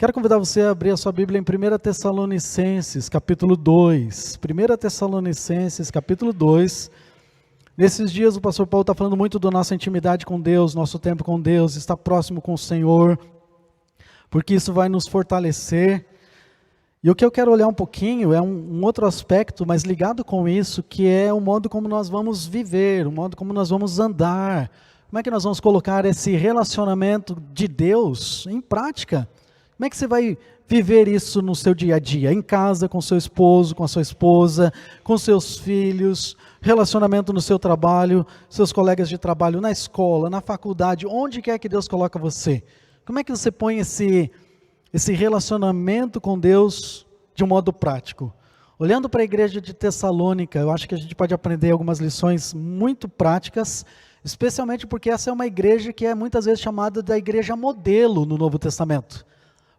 Quero convidar você a abrir a sua Bíblia em 1 Tessalonicenses, capítulo 2. 1 Tessalonicenses, capítulo 2. Nesses dias o pastor Paulo está falando muito da nossa intimidade com Deus, nosso tempo com Deus, estar próximo com o Senhor, porque isso vai nos fortalecer. E o que eu quero olhar um pouquinho é um outro aspecto, mas ligado com isso, que é o modo como nós vamos viver, o modo como nós vamos andar. Como é que nós vamos colocar esse relacionamento de Deus em prática? Como é que você vai viver isso no seu dia a dia? Em casa, com seu esposo, com a sua esposa, com seus filhos, relacionamento no seu trabalho, seus colegas de trabalho, na escola, na faculdade, onde quer que Deus coloque você? Como é que você põe esse relacionamento com Deus de um modo prático? Olhando para a igreja de Tessalônica, eu acho que a gente pode aprender algumas lições muito práticas, especialmente porque essa é uma igreja que é muitas vezes chamada da igreja modelo no Novo Testamento.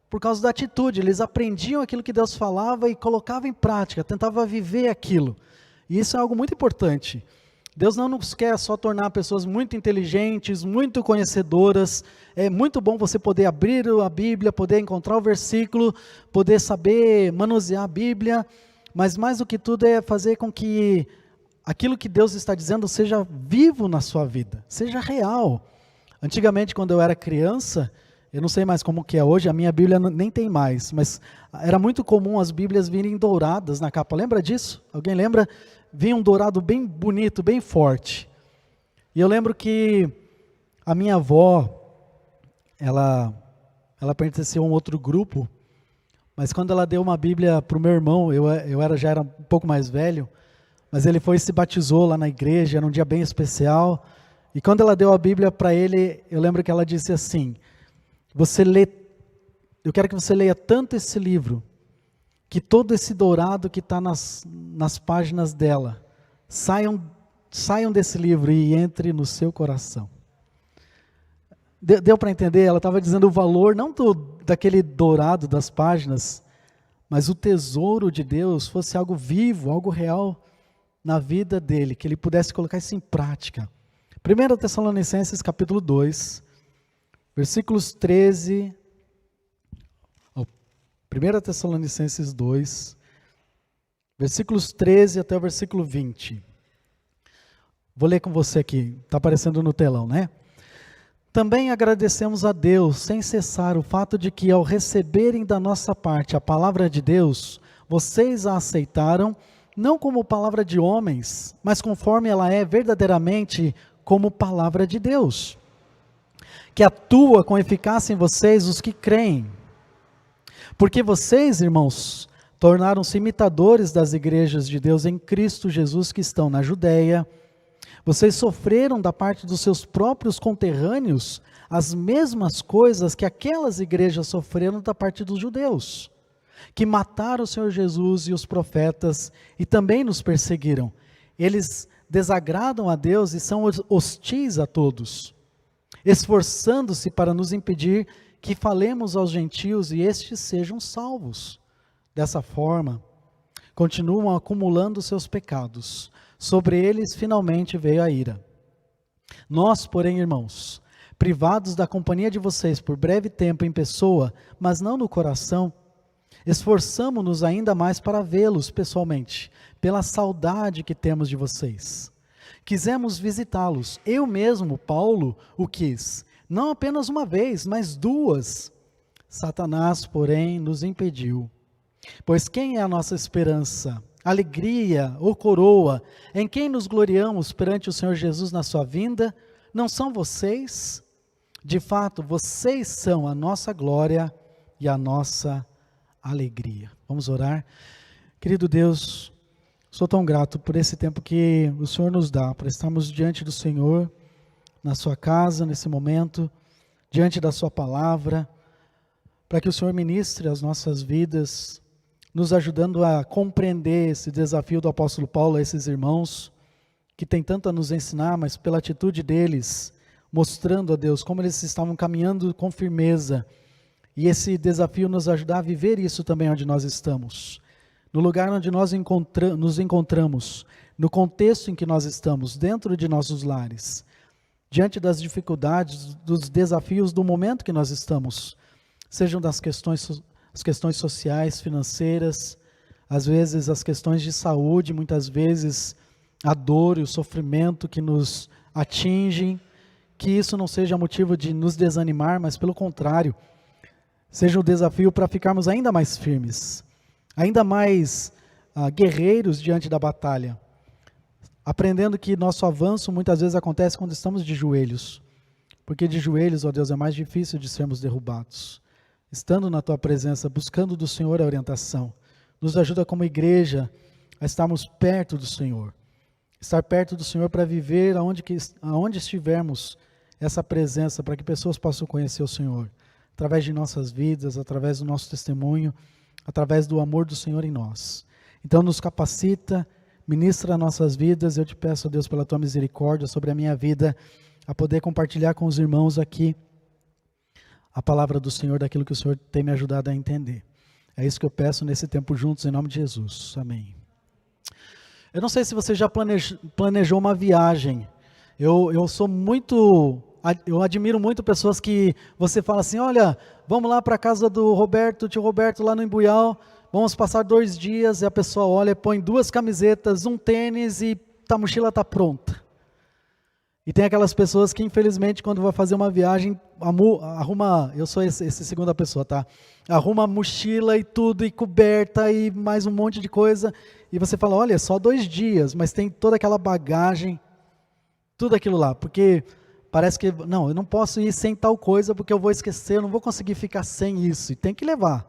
Por causa da atitude, eles aprendiam aquilo que Deus falava e colocavam em prática, tentavam viver aquilo. E isso é algo muito importante. Deus não nos quer só tornar pessoas muito inteligentes, muito conhecedoras. É muito bom você poder abrir a Bíblia, poder encontrar o versículo, poder saber manusear a Bíblia, mas mais do que tudo é fazer com que aquilo que Deus está dizendo seja vivo na sua vida, seja real. Antigamente, quando eu era criança, eu não sei mais como que é hoje, a minha Bíblia nem tem mais, mas era muito comum as Bíblias virem douradas na capa. Lembra disso? Alguém lembra? Vinha um dourado bem bonito, bem forte. E eu lembro que a minha avó, ela pertencia a um outro grupo, mas quando ela deu uma Bíblia para o meu irmão, já era um pouco mais velho, mas ele foi e se batizou lá na igreja, era um dia bem especial, e quando ela deu a Bíblia para ele, eu lembro que ela disse assim: eu quero que você leia tanto esse livro, que todo esse dourado que está nas páginas dela, saiam desse livro e entre no seu coração. Deu para entender? Ela estava dizendo o valor, não daquele dourado das páginas, mas o tesouro de Deus fosse algo vivo, algo real na vida dele, que ele pudesse colocar isso em prática. 1 Tessalonicenses capítulo 2, versículos 13, 1 Tessalonicenses 2, versículos 13 até o versículo 20. Vou ler com você aqui, está aparecendo no telão, né? Também agradecemos a Deus, sem cessar, o fato de que ao receberem da nossa parte a palavra de Deus, vocês a aceitaram, não como palavra de homens, mas conforme ela é verdadeiramente como palavra de Deus, que atua com eficácia em vocês, os que creem. Porque vocês, irmãos, tornaram-se imitadores das igrejas de Deus em Cristo Jesus que estão na Judéia. Vocês sofreram da parte dos seus próprios conterrâneos as mesmas coisas que aquelas igrejas sofreram da parte dos judeus, que mataram o Senhor Jesus e os profetas e também nos perseguiram. Eles desagradam a Deus e são hostis a todos, esforçando-se para nos impedir que falemos aos gentios e estes sejam salvos. Dessa forma, continuam acumulando seus pecados. Sobre eles finalmente veio a ira. Nós, porém, irmãos, privados da companhia de vocês por breve tempo em pessoa, mas não no coração, esforçamo-nos ainda mais para vê-los pessoalmente, pela saudade que temos de vocês. Quisemos visitá-los. Eu mesmo, Paulo, o quis. Não apenas uma vez, mas duas. Satanás, porém, nos impediu. Pois quem é a nossa esperança, alegria ou coroa, em quem nos gloriamos perante o Senhor Jesus na sua vinda? Não são vocês? De fato, vocês são a nossa glória e a nossa alegria. Vamos orar? Querido Deus, sou tão grato por esse tempo que o Senhor nos dá, para estarmos diante do Senhor, na sua casa, nesse momento, diante da sua palavra, para que o Senhor ministre as nossas vidas, nos ajudando a compreender esse desafio do apóstolo Paulo a esses irmãos, que tem tanto a nos ensinar, mas pela atitude deles, mostrando a Deus como eles estavam caminhando com firmeza, e esse desafio nos ajudar a viver isso também onde nós estamos, no lugar onde nós nos encontramos, no contexto em que nós estamos, dentro de nossos lares, diante das dificuldades, dos desafios do momento que nós estamos. sejam das questões, as questões sociais, financeiras, às vezes as questões de saúde, muitas vezes a dor e o sofrimento que nos atingem, que isso não seja motivo de nos desanimar, mas pelo contrário, seja um desafio para ficarmos ainda mais firmes, ainda mais guerreiros diante da batalha, aprendendo que nosso avanço muitas vezes acontece quando estamos de joelhos, porque de joelhos, ó Deus, é mais difícil de sermos derrubados. Estando na Tua presença, buscando do Senhor a orientação, nos ajuda como igreja a estarmos perto do Senhor, estar perto do Senhor para viver aonde estivermos essa presença, para que pessoas possam conhecer o Senhor, através de nossas vidas, através do nosso testemunho, através do amor do Senhor em nós. Então nos capacita, ministra nossas vidas. Eu te peço, Deus, pela Tua misericórdia sobre a minha vida, a poder compartilhar com os irmãos aqui a palavra do Senhor, daquilo que o Senhor tem me ajudado a entender. É isso que eu peço nesse tempo juntos, em nome de Jesus. Amém. Eu não sei se você já planejou uma viagem. Eu sou muito... Eu admiro muito pessoas que você fala assim, olha, vamos lá para a casa do Roberto, tio Roberto, lá no Embuial, vamos passar 2 dias, e a pessoa olha, põe 2 camisetas, um tênis e a mochila está pronta. E tem aquelas pessoas que, infelizmente, quando vai fazer uma viagem, arruma, eu sou essa segunda pessoa, tá? Arruma mochila e tudo, e coberta, e mais um monte de coisa, e você fala, olha, só 2 dias, mas tem toda aquela bagagem, tudo aquilo lá, porque parece que, não, eu não posso ir sem tal coisa, porque eu vou esquecer, eu não vou conseguir ficar sem isso, e tem que levar.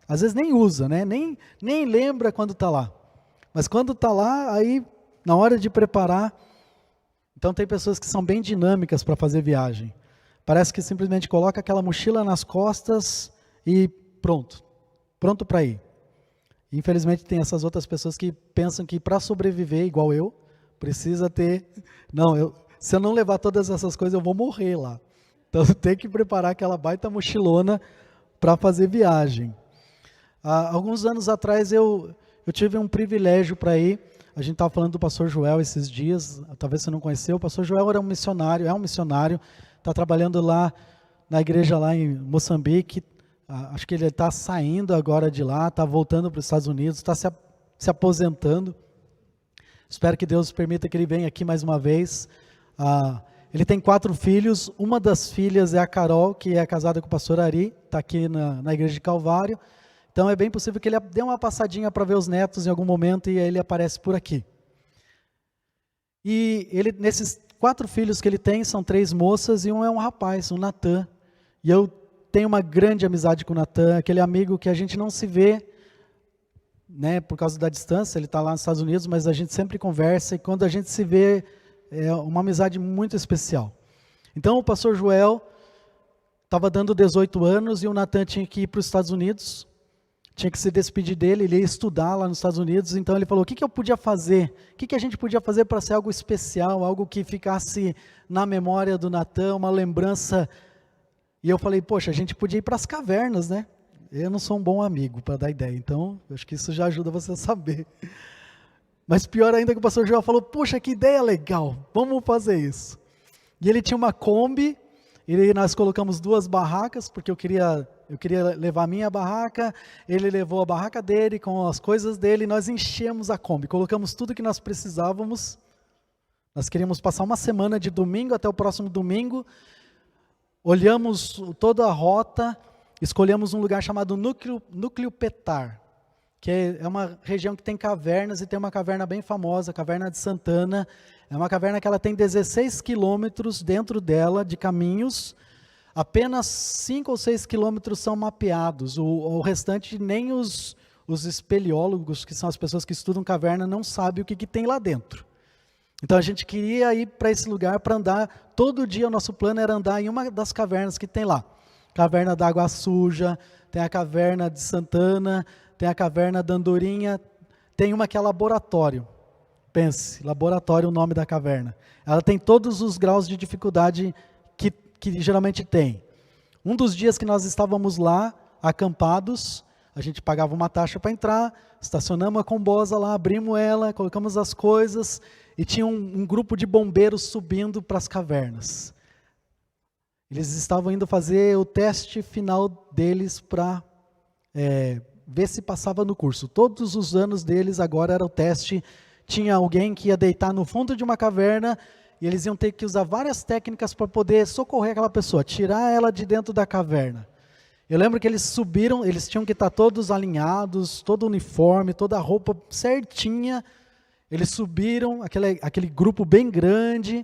Às vezes nem usa, né? Nem lembra quando está lá. Mas quando está lá, aí, na hora de preparar, então tem pessoas que são bem dinâmicas para fazer viagem. Parece que simplesmente coloca aquela mochila nas costas e pronto para ir. Infelizmente tem essas outras pessoas que pensam que para sobreviver, igual eu, precisa ter... Não, se eu não levar todas essas coisas, eu vou morrer lá. Então tem que preparar aquela baita mochilona para fazer viagem. Alguns anos atrás eu tive um privilégio para ir. A gente estava falando do pastor Joel esses dias, talvez você não conheceu. O pastor Joel era um missionário, está trabalhando lá na igreja lá em Moçambique. Acho que ele está saindo agora de lá, está voltando para os Estados Unidos, está se aposentando. Espero que Deus permita que ele venha aqui mais uma vez. Ele tem 4 filhos, uma das filhas é a Carol, que é casada com o pastor Ari, está aqui na igreja de Calvário. Então é bem possível que ele dê uma passadinha para ver os netos em algum momento e aí ele aparece por aqui. E nesses 4 filhos que ele tem, são 3 moças e um é um rapaz, o Natan. E eu tenho uma grande amizade com o Natan, aquele amigo que a gente não se vê, né, por causa da distância, ele está lá nos Estados Unidos, mas a gente sempre conversa e quando a gente se vê, é uma amizade muito especial. Então o pastor Joel estava dando 18 anos e o Natan tinha que ir para os Estados Unidos, tinha que se despedir dele, ele ia estudar lá nos Estados Unidos, então ele falou, o que eu podia fazer? O que a gente podia fazer para ser algo especial, algo que ficasse na memória do Natan, uma lembrança? E eu falei, poxa, a gente podia ir para as cavernas, né? Eu não sou um bom amigo para dar ideia, então acho que isso já ajuda você a saber. Mas pior ainda que o pastor Joel falou, poxa, que ideia legal, vamos fazer isso. E ele tinha uma Kombi, e nós colocamos 2 barracas, porque eu queria levar a minha barraca, ele levou a barraca dele com as coisas dele, e nós enchemos a Kombi, colocamos tudo que nós precisávamos. Nós queríamos passar uma semana de domingo até o próximo domingo, olhamos toda a rota, escolhemos um lugar chamado Núcleo Petar, que é uma região que tem cavernas, e tem uma caverna bem famosa, a Caverna de Santana. É uma caverna que ela tem 16 quilômetros dentro dela, de caminhos. Apenas 5 ou 6 quilômetros são mapeados. O restante, nem os espeleólogos, que são as pessoas que estudam caverna, não sabem o que tem lá dentro. Então a gente queria ir para esse lugar para andar. Todo dia o nosso plano era andar em uma das cavernas que tem lá. Caverna da Água Suja, tem a Caverna de Santana, tem a Caverna da Andorinha, tem uma que é laboratório. Pense, laboratório é o nome da caverna. Ela tem todos os graus de dificuldade que geralmente tem. Um dos dias que nós estávamos lá, acampados, a gente pagava uma taxa para entrar, estacionamos a combosa lá, abrimos ela, colocamos as coisas, e tinha um grupo de bombeiros subindo para as cavernas. Eles estavam indo fazer o teste final deles para ver se passava no curso. Todos os anos deles agora era o teste. Tinha alguém que ia deitar no fundo de uma caverna e eles iam ter que usar várias técnicas para poder socorrer aquela pessoa, tirar ela de dentro da caverna. Eu lembro que eles subiram, eles tinham que estar todos alinhados, todo o uniforme, toda a roupa certinha. Eles subiram, aquele grupo bem grande,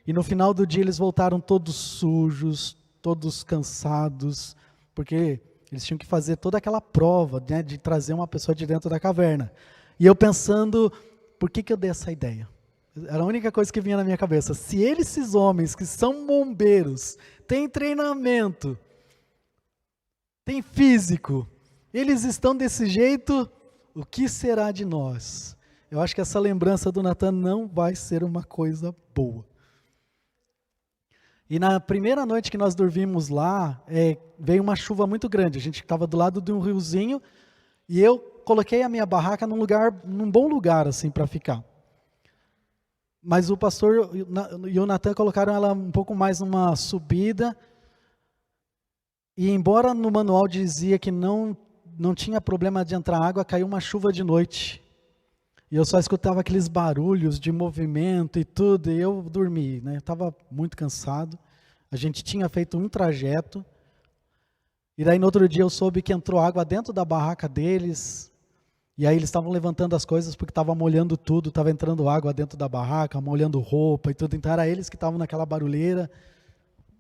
e no final do dia eles voltaram todos sujos, todos cansados, porque eles tinham que fazer toda aquela prova, né, de trazer uma pessoa de dentro da caverna. E eu pensando, por que eu dei essa ideia? Era a única coisa que vinha na minha cabeça. Se esses homens que são bombeiros, têm treinamento, têm físico, eles estão desse jeito, o que será de nós? Eu acho que essa lembrança do Natan não vai ser uma coisa boa. E na primeira noite que nós dormimos lá, veio uma chuva muito grande. A gente estava do lado de um riozinho e eu coloquei a minha barraca num bom lugar assim para ficar. Mas o pastor e o Natan colocaram ela um pouco mais numa subida. E embora no manual dizia que não tinha problema de entrar água, caiu uma chuva de noite. E eu só escutava aqueles barulhos de movimento e tudo, e eu dormi, né? Eu estava muito cansado. A gente tinha feito um trajeto. E daí no outro dia eu soube que entrou água dentro da barraca deles. E aí eles estavam levantando as coisas porque estava molhando tudo, estava entrando água dentro da barraca, molhando roupa e tudo. Então era eles que estavam naquela barulheira,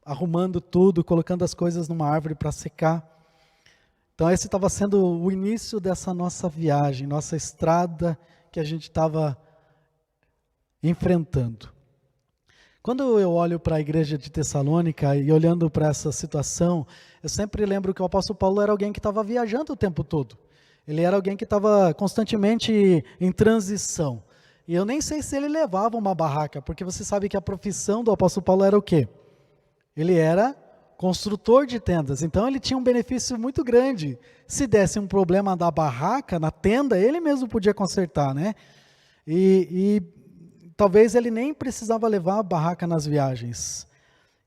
arrumando tudo, colocando as coisas numa árvore para secar. Então esse estava sendo o início dessa nossa viagem, nossa estrada que a gente estava enfrentando. Quando eu olho para a igreja de Tessalônica e olhando para essa situação, eu sempre lembro que o apóstolo Paulo era alguém que estava viajando o tempo todo. Ele era alguém que estava constantemente em transição. E eu nem sei se ele levava uma barraca, porque você sabe que a profissão do apóstolo Paulo era o quê? Ele era construtor de tendas, então ele tinha um benefício muito grande. Se desse um problema da barraca, na tenda, ele mesmo podia consertar, né? E talvez ele nem precisava levar a barraca nas viagens.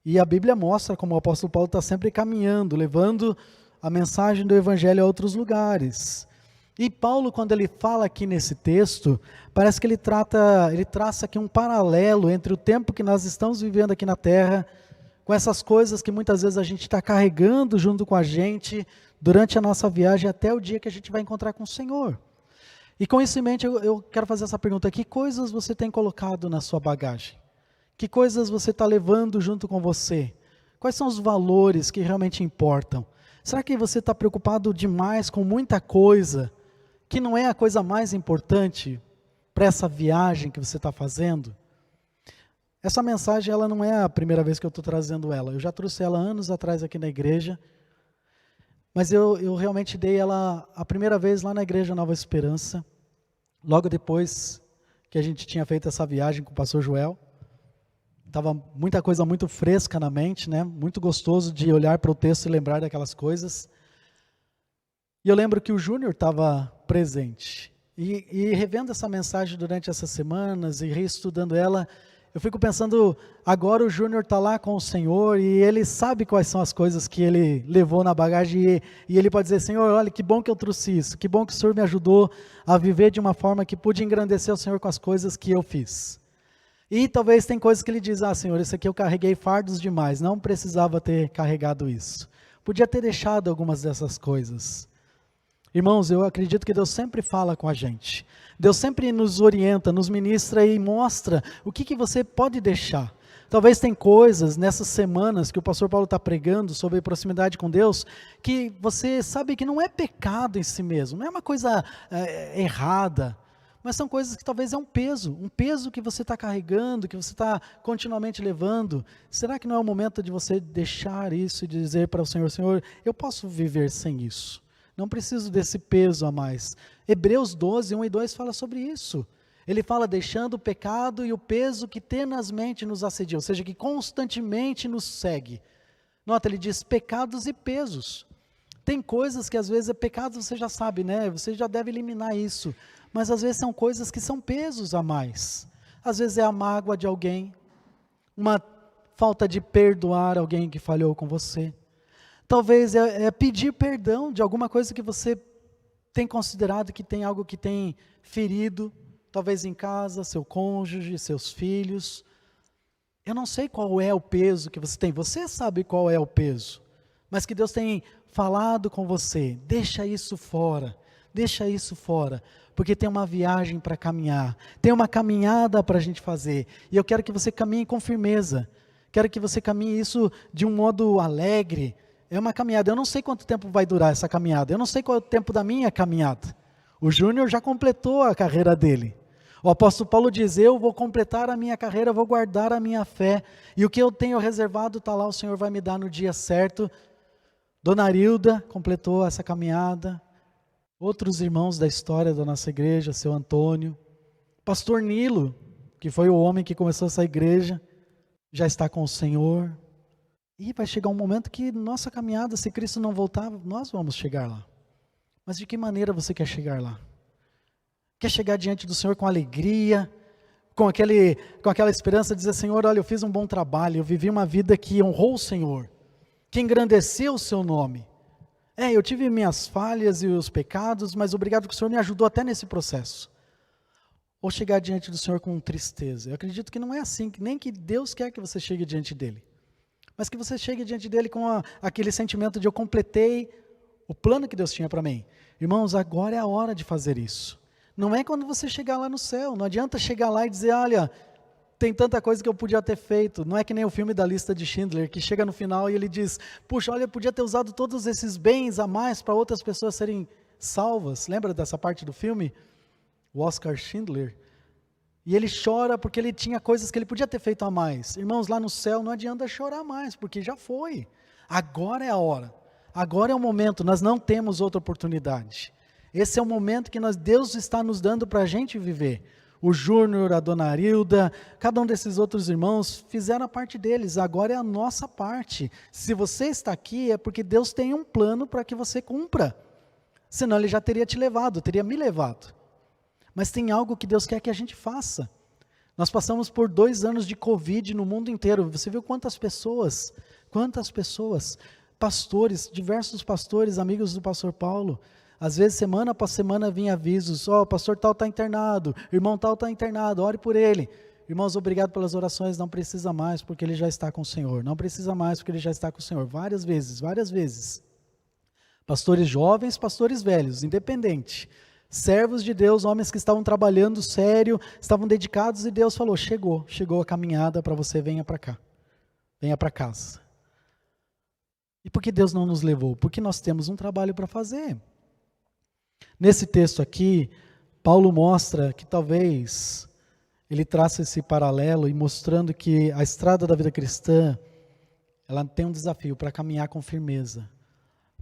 E a Bíblia mostra como o apóstolo Paulo está sempre caminhando, levando a mensagem do evangelho a outros lugares. E Paulo, quando ele fala aqui nesse texto, parece que ele traça aqui um paralelo entre o tempo que nós estamos vivendo aqui na terra, com essas coisas que muitas vezes a gente está carregando junto com a gente durante a nossa viagem até o dia que a gente vai encontrar com o Senhor. E com isso em mente eu quero fazer essa pergunta: que coisas você tem colocado na sua bagagem? Que coisas você está levando junto com você? Quais são os valores que realmente importam? Será que você está preocupado demais com muita coisa, que não é a coisa mais importante para essa viagem que você está fazendo? Essa mensagem, ela não é a primeira vez que eu estou trazendo ela. Eu já trouxe ela anos atrás aqui na igreja. Mas eu realmente dei ela a primeira vez lá na igreja Nova Esperança. Logo depois que a gente tinha feito essa viagem com o pastor Joel. Estava muita coisa muito fresca na mente, né? Muito gostoso de olhar para o texto e lembrar daquelas coisas. E eu lembro que o Júnior estava presente. E revendo essa mensagem durante essas semanas e reestudando ela, eu fico pensando, agora o Júnior está lá com o Senhor e ele sabe quais são as coisas que ele levou na bagagem e ele pode dizer: Senhor, olha, que bom que eu trouxe isso, que bom que o Senhor me ajudou a viver de uma forma que pude engrandecer o Senhor com as coisas que eu fiz. E talvez tem coisas que ele diz: Senhor, isso aqui eu carreguei fardos demais, não precisava ter carregado isso. Podia ter deixado algumas dessas coisas. Irmãos, eu acredito que Deus sempre fala com a gente. Deus sempre nos orienta, nos ministra e mostra o que você pode deixar. Talvez tem coisas nessas semanas que o pastor Paulo está pregando sobre proximidade com Deus, que você sabe que não é pecado em si mesmo, não é uma coisa errada, mas são coisas que talvez é um peso que você está carregando, que você está continuamente levando. Será que não é o momento de você deixar isso e dizer para o Senhor: Senhor, eu posso viver sem isso? Não preciso desse peso a mais. Hebreus 12, 1 e 2 fala sobre isso. Ele fala: deixando o pecado e o peso que tenazmente nos assedia, ou seja, que constantemente nos segue. Nota, ele diz pecados e pesos. Tem coisas que às vezes é pecado, você já sabe, né? Você já deve eliminar isso. Mas às vezes são coisas que são pesos a mais. Às vezes é a mágoa de alguém, uma falta de perdoar alguém que falhou com você. Talvez é pedir perdão de alguma coisa que você tem considerado que tem algo que tem ferido, talvez em casa, seu cônjuge, seus filhos. Eu não sei qual é o peso que você tem, você sabe qual é o peso, mas que Deus tem falado com você, deixa isso fora, porque tem uma viagem para caminhar, tem uma caminhada para a gente fazer, e eu quero que você caminhe com firmeza, quero que você caminhe isso de um modo alegre. É uma caminhada, eu não sei quanto tempo vai durar essa caminhada, eu não sei qual é o tempo da minha caminhada. O Júnior já completou a carreira dele. O apóstolo Paulo diz, eu vou completar a minha carreira, vou guardar a minha fé, e o que eu tenho reservado está lá, o Senhor vai me dar no dia certo. Dona Arilda completou essa caminhada, outros irmãos da história da nossa igreja, seu Antônio, pastor Nilo, que foi o homem que começou essa igreja, já está com o Senhor, e vai chegar um momento que nossa caminhada, se Cristo não voltar, nós vamos chegar lá. Mas de que maneira você quer chegar lá? Quer chegar diante do Senhor com alegria, com aquela esperança de dizer, Senhor, olha, eu fiz um bom trabalho, eu vivi uma vida que honrou o Senhor, que engrandeceu o seu nome. Eu tive minhas falhas e os pecados, mas obrigado que o Senhor me ajudou até nesse processo. Ou chegar diante do Senhor com tristeza. Eu acredito que não é assim, nem que Deus quer que você chegue diante dele. Mas que você chegue diante dele com aquele sentimento de eu completei o plano que Deus tinha para mim. Irmãos, agora é a hora de fazer isso. Não é quando você chegar lá no céu, não adianta chegar lá e dizer, olha, tem tanta coisa que eu podia ter feito. Não é que nem o filme da lista de Schindler, que chega no final e ele diz, puxa, olha, eu podia ter usado todos esses bens a mais para outras pessoas serem salvas. Lembra dessa parte do filme? O Oscar Schindler. E ele chora porque ele tinha coisas que ele podia ter feito a mais. Irmãos, lá no céu não adianta chorar mais, porque já foi. Agora é a hora. Agora é o momento, nós não temos outra oportunidade. Esse é o momento que Deus está nos dando para a gente viver. O Júnior, a Dona Arilda, cada um desses outros irmãos fizeram a parte deles, agora é a nossa parte. Se você está aqui é porque Deus tem um plano para que você cumpra. Senão Ele já teria te levado, teria me levado. Mas tem algo que Deus quer que a gente faça. Nós passamos por 2 anos de Covid no mundo inteiro. Você viu quantas pessoas, pastores, diversos pastores, amigos do pastor Paulo. Às vezes, semana após semana, vinha avisos, o pastor tal está internado, irmão tal está internado, ore por ele. Irmãos, obrigado pelas orações, não precisa mais, porque ele já está com o Senhor. Não precisa mais, porque ele já está com o Senhor. Várias vezes. Pastores jovens, pastores velhos, independente. Servos de Deus, homens que estavam trabalhando sério, estavam dedicados, e Deus falou, chegou a caminhada para você, venha para cá, venha para casa. E por que Deus não nos levou? Porque nós temos um trabalho para fazer. Nesse texto aqui, Paulo mostra que talvez ele traça esse paralelo e mostrando que a estrada da vida cristã, ela tem um desafio para caminhar com firmeza,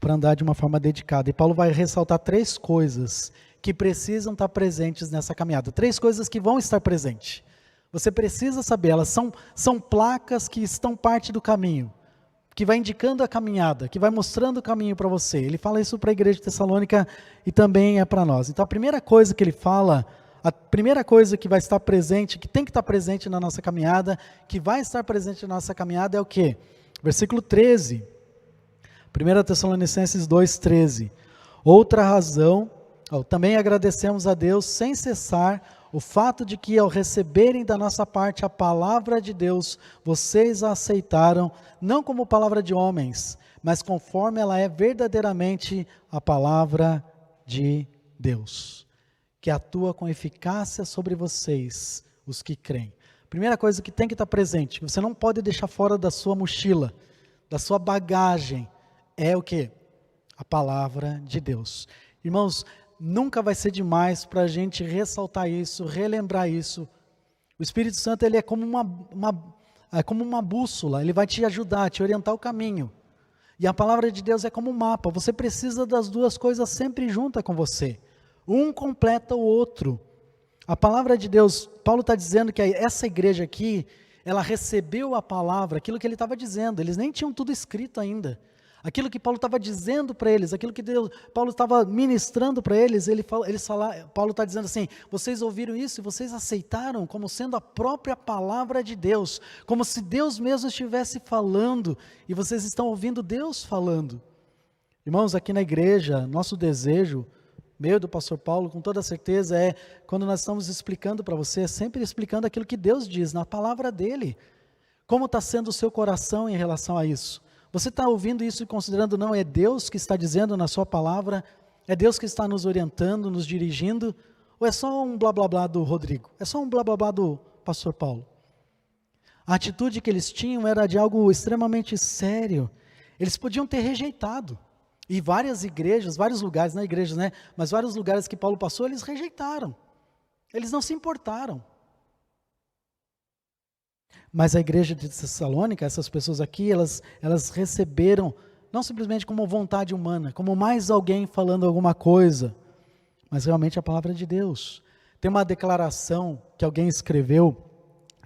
para andar de uma forma dedicada. E Paulo vai ressaltar 3 coisas que precisam estar presentes nessa caminhada. 3 coisas que vão estar presentes. Você precisa saber, elas são placas que estão parte do caminho, que vai indicando a caminhada, que vai mostrando o caminho para você. Ele fala isso para a igreja de Tessalônica e também é para nós. Então a primeira coisa que ele fala, a primeira coisa que vai estar presente, que tem que estar presente na nossa caminhada, que vai estar presente na nossa caminhada é o quê? Versículo 13, 1 Tessalonicenses 2,13. Outra razão, também agradecemos a Deus sem cessar o fato de que ao receberem da nossa parte a palavra de Deus, vocês a aceitaram, não como palavra de homens, mas conforme ela é verdadeiramente a palavra de Deus, que atua com eficácia sobre vocês, os que creem. Primeira coisa que tem que estar presente, que você não pode deixar fora da sua mochila, da sua bagagem, é o quê? A palavra de Deus. Irmãos, nunca vai ser demais para a gente ressaltar isso, relembrar isso. O Espírito Santo, ele é como uma bússola, ele vai te ajudar, te orientar o caminho. E a palavra de Deus é como um mapa, você precisa das 2 coisas sempre juntas com você. Um completa o outro. A palavra de Deus, Paulo está dizendo que essa igreja aqui, ela recebeu a palavra, aquilo que ele estava dizendo, eles nem tinham tudo escrito ainda. Aquilo que Paulo estava dizendo para eles, aquilo que Paulo estava ministrando para eles, Paulo está dizendo assim, vocês ouviram isso e vocês aceitaram como sendo a própria palavra de Deus, como se Deus mesmo estivesse falando, e vocês estão ouvindo Deus falando. Irmãos, aqui na igreja, nosso desejo, meu e do pastor Paulo, com toda certeza, quando nós estamos explicando para você, é sempre explicando aquilo que Deus diz, na palavra dele. Como está sendo o seu coração em relação a isso? Você está ouvindo isso e considerando, não, é Deus que está dizendo na sua palavra, é Deus que está nos orientando, nos dirigindo, ou é só um blá blá blá do Rodrigo, é só um blá blá blá do pastor Paulo? A atitude que eles tinham era de algo extremamente sério, eles podiam ter rejeitado, e várias igrejas, vários lugares, não igrejas, né, mas vários lugares que Paulo passou, eles rejeitaram, eles não se importaram. Mas a igreja de Tessalônica, essas pessoas aqui, elas receberam, não simplesmente como vontade humana, como mais alguém falando alguma coisa, mas realmente a palavra de Deus. Tem uma declaração que alguém escreveu,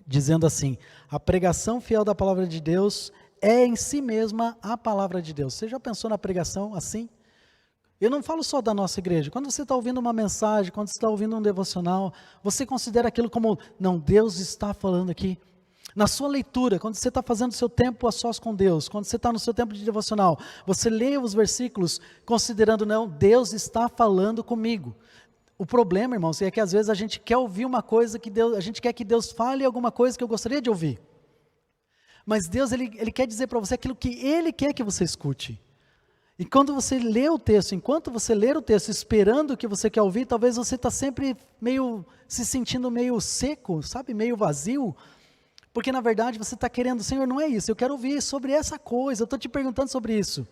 dizendo assim, a pregação fiel da palavra de Deus é em si mesma a palavra de Deus. Você já pensou na pregação assim? Eu não falo só da nossa igreja, quando você está ouvindo uma mensagem, quando você está ouvindo um devocional, você considera aquilo como, não, Deus está falando aqui. Na sua leitura, quando você está fazendo o seu tempo a sós com Deus, quando você está no seu tempo de devocional, você lê os versículos considerando, não, Deus está falando comigo. O problema, irmãos, é que às vezes a gente quer ouvir uma coisa a gente quer que Deus fale alguma coisa que eu gostaria de ouvir. Mas Deus, Ele quer dizer para você aquilo que Ele quer que você escute. E quando você lê o texto, enquanto você lê o texto esperando o que você quer ouvir, talvez você está sempre se sentindo meio seco, sabe, meio vazio. Porque na verdade você está querendo, Senhor, não é isso, eu quero ouvir sobre essa coisa, eu estou te perguntando sobre isso.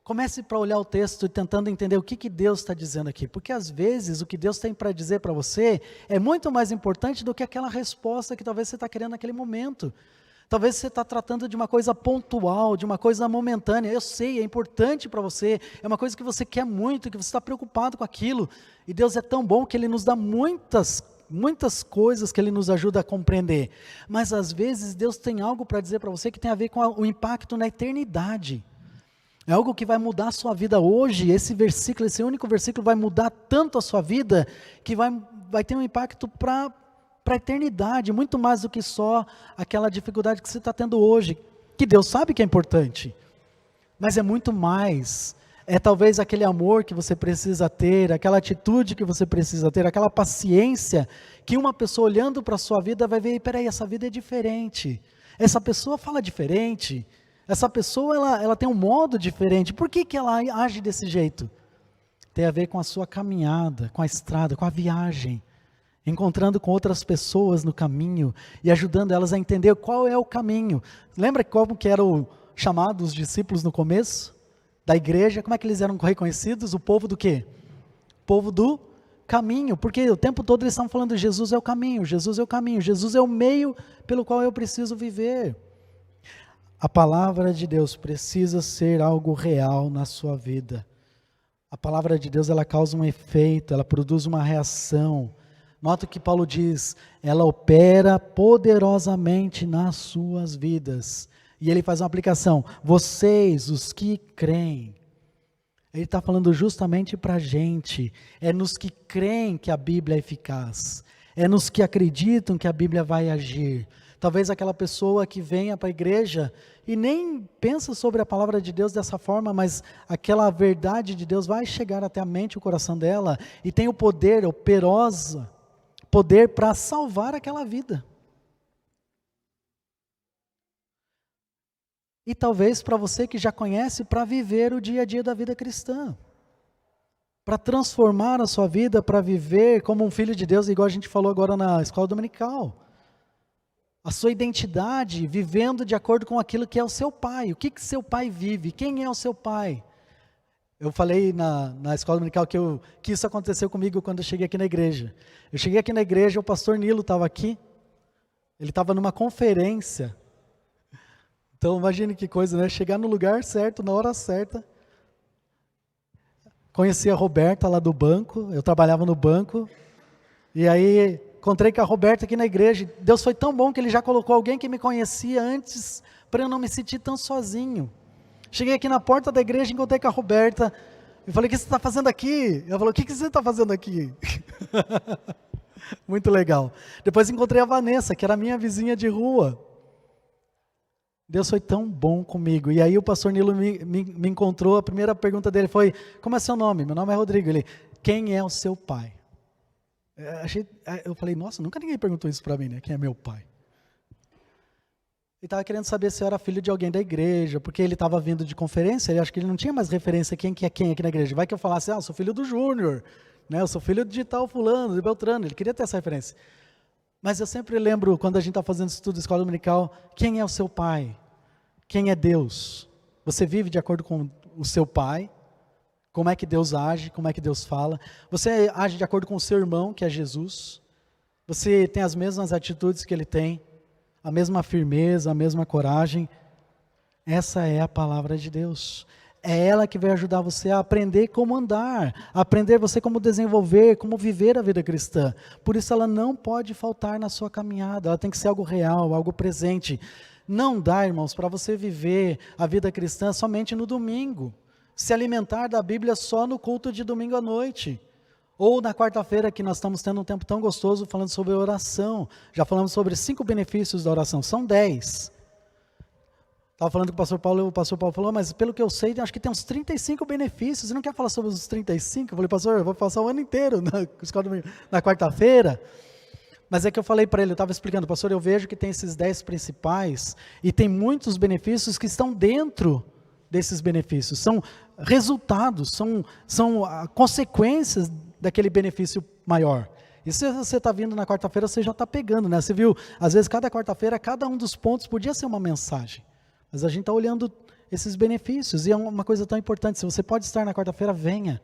Comece para olhar o texto e tentando entender o que Deus está dizendo aqui, porque às vezes o que Deus tem para dizer para você é muito mais importante do que aquela resposta que talvez você está querendo naquele momento. Talvez você está tratando de uma coisa pontual, de uma coisa momentânea, eu sei, é importante para você, é uma coisa que você quer muito, que você está preocupado com aquilo, e Deus é tão bom que Ele nos dá muitas coisas que Ele nos ajuda a compreender, mas às vezes Deus tem algo para dizer para você que tem a ver com o impacto na eternidade, é algo que vai mudar a sua vida hoje, esse único versículo vai mudar tanto a sua vida, que vai ter um impacto para a eternidade, muito mais do que só aquela dificuldade que você está tendo hoje, que Deus sabe que é importante, mas é muito mais. É talvez aquele amor que você precisa ter, aquela atitude que você precisa ter, aquela paciência que uma pessoa olhando para a sua vida vai ver, peraí, essa vida é diferente, essa pessoa fala diferente, essa pessoa ela tem um modo diferente, por que ela age desse jeito? Tem a ver com a sua caminhada, com a estrada, com a viagem, encontrando com outras pessoas no caminho e ajudando elas a entender qual é o caminho. Lembra como que eram chamados os discípulos no começo? Da igreja, como é que eles eram reconhecidos? O povo do quê? O povo do caminho, porque o tempo todo eles estão falando, Jesus é o caminho, Jesus é o caminho, Jesus é o meio pelo qual eu preciso viver. A palavra de Deus precisa ser algo real na sua vida. A palavra de Deus, ela causa um efeito, ela produz uma reação. Nota que Paulo diz, ela opera poderosamente nas suas vidas. E ele faz uma aplicação, vocês, os que creem, ele está falando justamente para a gente, é nos que creem que a Bíblia é eficaz, é nos que acreditam que a Bíblia vai agir. Talvez aquela pessoa que venha para a igreja e nem pensa sobre a palavra de Deus dessa forma, mas aquela verdade de Deus vai chegar até a mente e o coração dela, e tem o poder, poder para salvar aquela vida. E talvez para você que já conhece, para viver o dia a dia da vida cristã. Para transformar a sua vida, para viver como um filho de Deus, igual a gente falou agora na escola dominical. A sua identidade, vivendo de acordo com aquilo que é o seu pai. O que seu pai vive? Quem é o seu pai? Eu falei na escola dominical que isso aconteceu comigo quando eu cheguei aqui na igreja. Eu cheguei aqui na igreja, o pastor Nilo estava aqui. Ele estava numa conferência. Então, imagine que coisa, né? Chegar no lugar certo, na hora certa. Conheci a Roberta lá do banco, eu trabalhava no banco. E aí, encontrei com a Roberta aqui na igreja. Deus foi tão bom que Ele já colocou alguém que me conhecia antes, para eu não me sentir tão sozinho. Cheguei aqui na porta da igreja, encontrei com a Roberta, e falei, o que você está fazendo aqui? Ela falou, o que você está fazendo aqui? Muito legal. Depois encontrei a Vanessa, que era minha vizinha de rua. Deus foi tão bom comigo. E aí o pastor Nilo me encontrou, a primeira pergunta dele foi, como é seu nome? Meu nome é Rodrigo. Ele, quem é o seu pai? Eu falei, nossa, nunca ninguém perguntou isso para mim, né? Quem é meu pai? Ele estava querendo saber se eu era filho de alguém da igreja, porque ele estava vindo de conferência, ele acho que ele não tinha mais referência quem que é quem aqui na igreja. Vai que eu falasse, eu sou filho do Júnior, né? Eu sou filho de tal fulano, de Beltrano, ele queria ter essa referência. Mas eu sempre lembro, quando a gente está fazendo estudo de escola dominical, quem é o seu pai? Quem é Deus? Você vive de acordo com o seu pai? Como é que Deus age? Como é que Deus fala? Você age de acordo com o seu irmão, que é Jesus? Você tem as mesmas atitudes que ele tem? A mesma firmeza, a mesma coragem? Essa é a palavra de Deus. É ela que vai ajudar você a aprender como andar, a aprender você como desenvolver, como viver a vida cristã. Por isso ela não pode faltar na sua caminhada, ela tem que ser algo real, algo presente. Não dá, irmãos, para você viver a vida cristã somente no domingo, se alimentar da Bíblia só no culto de domingo à noite. Ou na quarta-feira, que nós estamos tendo um tempo tão gostoso falando sobre oração. Já falamos sobre 5 benefícios da oração, são 10. Estava falando com o pastor Paulo falou, mas pelo que eu sei, acho que tem uns 35 benefícios. Você não quer falar sobre os 35? Eu falei, pastor, eu vou passar o ano inteiro na quarta-feira. Mas é que eu falei para ele, eu estava explicando, pastor, eu vejo que tem esses 10 principais, e tem muitos benefícios que estão dentro desses benefícios. São resultados, são consequências daquele benefício maior. E se você está vindo na quarta-feira, você já está pegando, né? Você viu, às vezes cada quarta-feira, cada um dos pontos podia ser uma mensagem. Mas a gente está olhando esses benefícios, e é uma coisa tão importante, se você pode estar na quarta-feira, venha.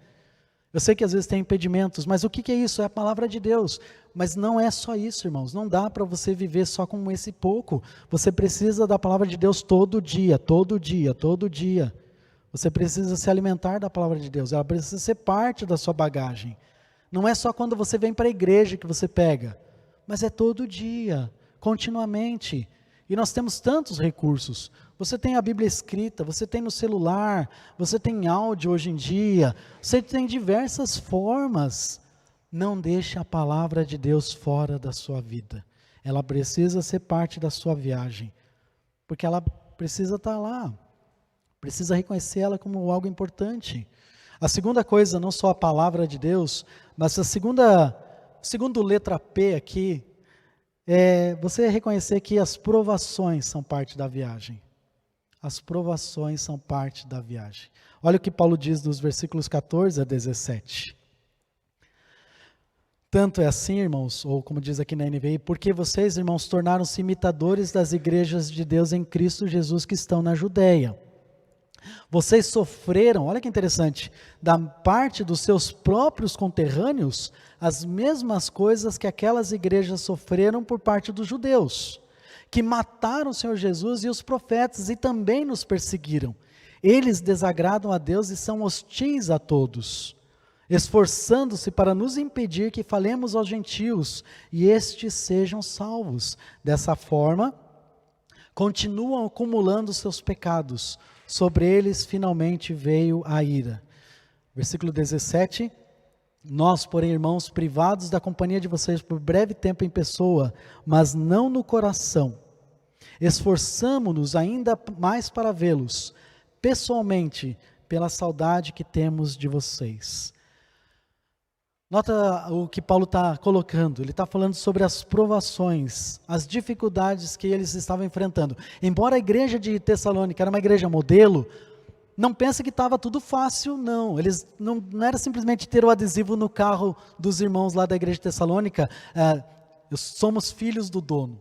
Eu sei que às vezes tem impedimentos, mas o que é isso? É a palavra de Deus. Mas não é só isso, irmãos, não dá para você viver só com esse pouco. Você precisa da palavra de Deus todo dia, todo dia, todo dia. Você precisa se alimentar da palavra de Deus, ela precisa ser parte da sua bagagem. Não é só quando você vem para a igreja que você pega, mas é todo dia, continuamente. E nós temos tantos recursos. Você tem a Bíblia escrita, você tem no celular, você tem áudio hoje em dia, você tem diversas formas. Não deixe a palavra de Deus fora da sua vida. Ela precisa ser parte da sua viagem, porque ela precisa estar lá. Precisa reconhecer ela como algo importante. A segunda coisa, não só a palavra de Deus, mas a segunda letra P aqui, é você reconhecer que as provações são parte da viagem. As provações são parte da viagem. Olha o que Paulo diz dos versículos 14 a 17. Tanto é assim, irmãos, ou como diz aqui na NVI, porque vocês, irmãos, tornaram-se imitadores das igrejas de Deus em Cristo Jesus que estão na Judeia. Vocês sofreram, olha que interessante, da parte dos seus próprios conterrâneos, as mesmas coisas que aquelas igrejas sofreram por parte dos judeus, que mataram o Senhor Jesus e os profetas e também nos perseguiram. Eles desagradam a Deus e são hostis a todos, esforçando-se para nos impedir que falemos aos gentios e estes sejam salvos. Dessa forma, continuam acumulando seus pecados. Sobre eles finalmente veio a ira. Versículo 17. Nós, porém, irmãos, privados da companhia de vocês por breve tempo em pessoa, mas não no coração, esforçamo-nos ainda mais para vê-los pessoalmente, pela saudade que temos de vocês. Nota o que Paulo está colocando, ele está falando sobre as provações, as dificuldades que eles estavam enfrentando. Embora a igreja de Tessalônica era uma igreja modelo, não pensa que estava tudo fácil, não. Eles não era simplesmente ter o adesivo no carro dos irmãos lá da igreja de Tessalônica, somos filhos do dono.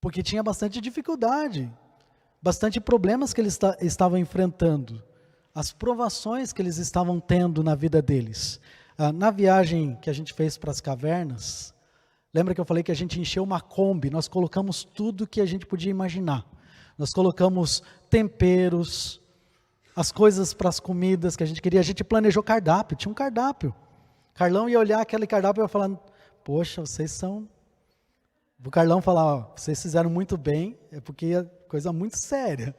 Porque tinha bastante dificuldade, bastante problemas que eles estavam enfrentando, as provações que eles estavam tendo na vida deles. Na viagem que a gente fez para as cavernas, lembra que eu falei que a gente encheu uma Kombi, nós colocamos tudo que a gente podia imaginar. Nós colocamos temperos, as coisas para as comidas que a gente queria, a gente planejou cardápio, tinha um cardápio. Carlão ia olhar aquele cardápio e ia falar, poxa, vocês são... O Carlão falar, vocês fizeram muito bem, é porque é coisa muito séria.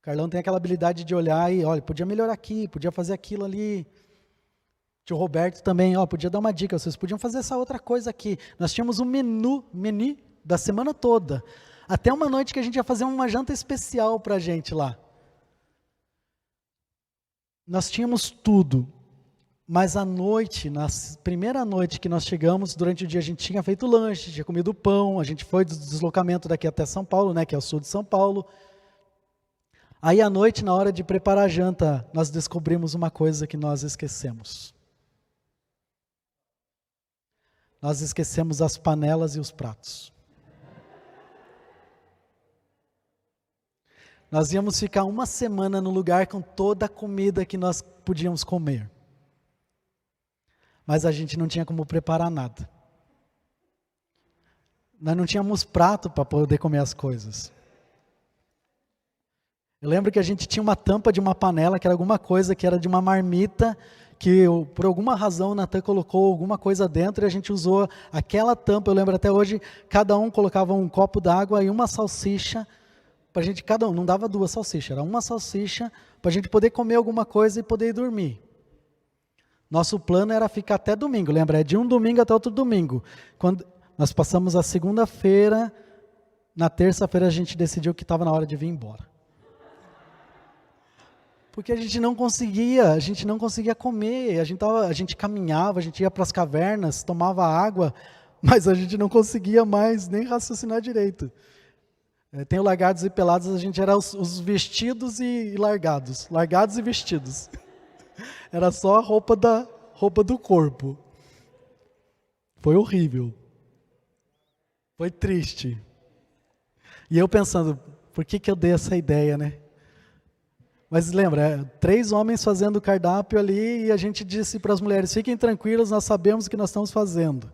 Carlão tem aquela habilidade de olhar e, olha, podia melhorar aqui, podia fazer aquilo ali. Tio Roberto também, podia dar uma dica, vocês podiam fazer essa outra coisa aqui. Nós tínhamos um menu da semana toda. Até uma noite que a gente ia fazer uma janta especial para a gente lá. Nós tínhamos tudo. Mas à noite, na primeira noite que nós chegamos, durante o dia a gente tinha feito lanche, tinha comido pão, a gente foi do deslocamento daqui até São Paulo, né, que é o sul de São Paulo. Aí à noite, na hora de preparar a janta, nós descobrimos uma coisa que nós esquecemos. Nós esquecemos as panelas e os pratos. Nós íamos ficar uma semana no lugar com toda a comida que nós podíamos comer. Mas a gente não tinha como preparar nada. Nós não tínhamos prato para poder comer as coisas. Eu lembro que a gente tinha uma tampa de uma panela, que era alguma coisa, que era de uma marmita, que por alguma razão o Natan colocou alguma coisa dentro e a gente usou aquela tampa. Eu lembro até hoje, cada um colocava um copo d'água e uma salsicha, para a gente, cada um, não dava 2 salsichas, era uma salsicha, para a gente poder comer alguma coisa e poder ir dormir. Nosso plano era ficar até domingo, lembra? É de um domingo até outro domingo. Quando nós passamos a segunda-feira, na terça-feira a gente decidiu que estava na hora de vir embora. Porque a gente não conseguia comer, a gente caminhava, a gente ia para as cavernas, tomava água, mas a gente não conseguia mais nem raciocinar direito. Tem o Largados e Pelados, a gente era os vestidos e largados e vestidos. Era só a roupa do corpo. Foi horrível. Foi triste. E eu pensando, por que eu dei essa ideia, né? Mas lembra, 3 homens fazendo o cardápio ali e a gente disse para as mulheres, fiquem tranquilas, nós sabemos o que nós estamos fazendo.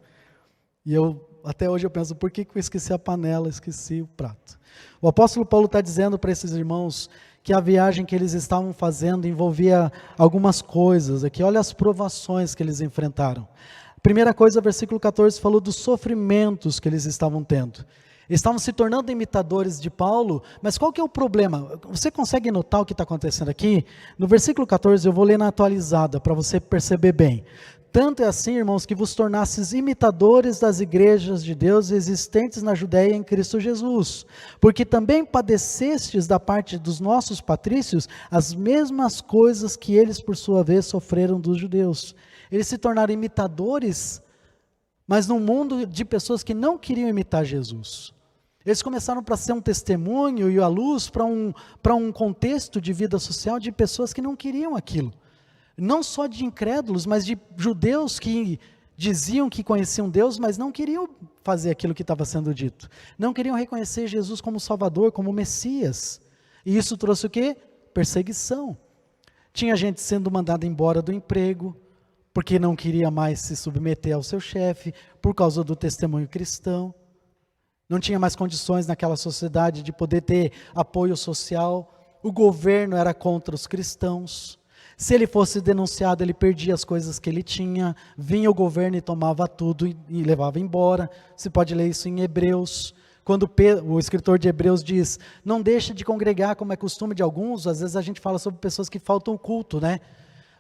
E até hoje eu penso, por que eu esqueci a panela, esqueci o prato? O apóstolo Paulo está dizendo para esses irmãos que a viagem que eles estavam fazendo envolvia algumas coisas. Aqui, olha as provações que eles enfrentaram. Primeira coisa, versículo 14, falou dos sofrimentos que eles estavam tendo. Eles estavam se tornando imitadores de Paulo, mas qual que é o problema? Você consegue notar o que está acontecendo aqui? No versículo 14, eu vou ler na atualizada, para você perceber bem. Tanto é assim, irmãos, que vos tornastes imitadores das igrejas de Deus existentes na Judéia em Cristo Jesus, porque também padecestes da parte dos nossos patrícios as mesmas coisas que eles, por sua vez, sofreram dos judeus. Eles se tornaram imitadores, mas num mundo de pessoas que não queriam imitar Jesus. Eles começaram para ser um testemunho e a luz para um contexto de vida social de pessoas que não queriam aquilo. Não só de incrédulos, mas de judeus que diziam que conheciam Deus, mas não queriam fazer aquilo que estava sendo dito. Não queriam reconhecer Jesus como Salvador, como Messias. E isso trouxe o quê? Perseguição. Tinha gente sendo mandada embora do emprego, porque não queria mais se submeter ao seu chefe, por causa do testemunho cristão. Não tinha mais condições naquela sociedade de poder ter apoio social. O governo era contra os cristãos. Se ele fosse denunciado, ele perdia as coisas que ele tinha, vinha o governo e tomava tudo e levava embora. Você pode ler isso em Hebreus, quando o escritor de Hebreus diz, não deixa de congregar como é costume de alguns, às vezes a gente fala sobre pessoas que faltam culto, né?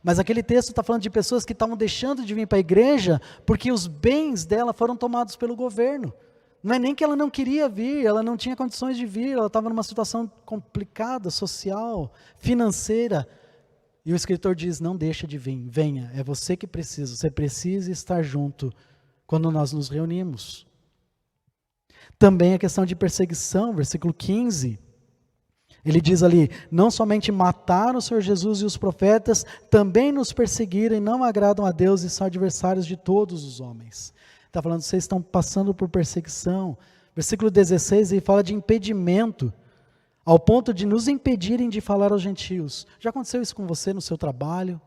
Mas aquele texto está falando de pessoas que estavam deixando de vir para a igreja, porque os bens dela foram tomados pelo governo. Não é nem que ela não queria vir, ela não tinha condições de vir, ela estava numa situação complicada, social, financeira. E o escritor diz, não deixa de vir, venha, é você que precisa, você precisa estar junto quando nós nos reunimos. Também a questão de perseguição, versículo 15, ele diz ali, não somente mataram o Senhor Jesus e os profetas, também nos perseguiram e não agradam a Deus e são adversários de todos os homens. Está falando, vocês estão passando por perseguição. Versículo 16, ele fala de impedimento, ao ponto de nos impedirem de falar aos gentios. Já aconteceu isso com você no seu trabalho?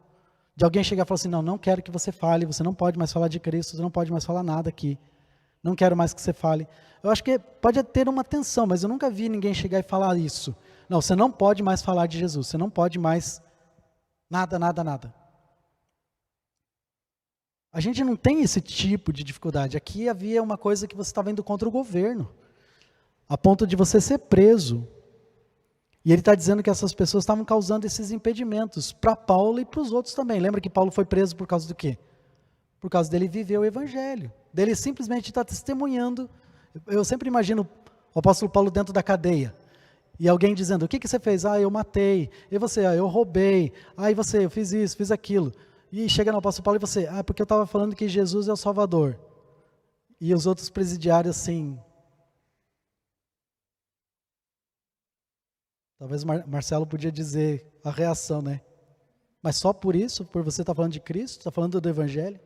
De alguém chegar e falar assim, não quero que você fale, você não pode mais falar de Cristo, você não pode mais falar nada aqui. Não quero mais que você fale. Eu acho que pode ter uma tensão, mas eu nunca vi ninguém chegar e falar isso. Não, você não pode mais falar de Jesus, você não pode mais nada. A gente não tem esse tipo de dificuldade. Aqui havia uma coisa que você estava indo contra o governo, a ponto de você ser preso. E ele está dizendo que essas pessoas estavam causando esses impedimentos para Paulo e para os outros também. Lembra que Paulo foi preso por causa do quê? Por causa dele viver o evangelho, dele simplesmente estar testemunhando. Eu sempre imagino o apóstolo Paulo dentro da cadeia, e alguém dizendo: o que você fez? Eu matei. E você? Eu roubei. E você? Eu fiz isso, fiz aquilo. E chega no apóstolo Paulo e você: porque eu estava falando que Jesus é o Salvador. E os outros presidiários assim. Talvez Marcelo podia dizer a reação, né? Mas só por isso, por você estar falando de Cristo, está falando do evangelho?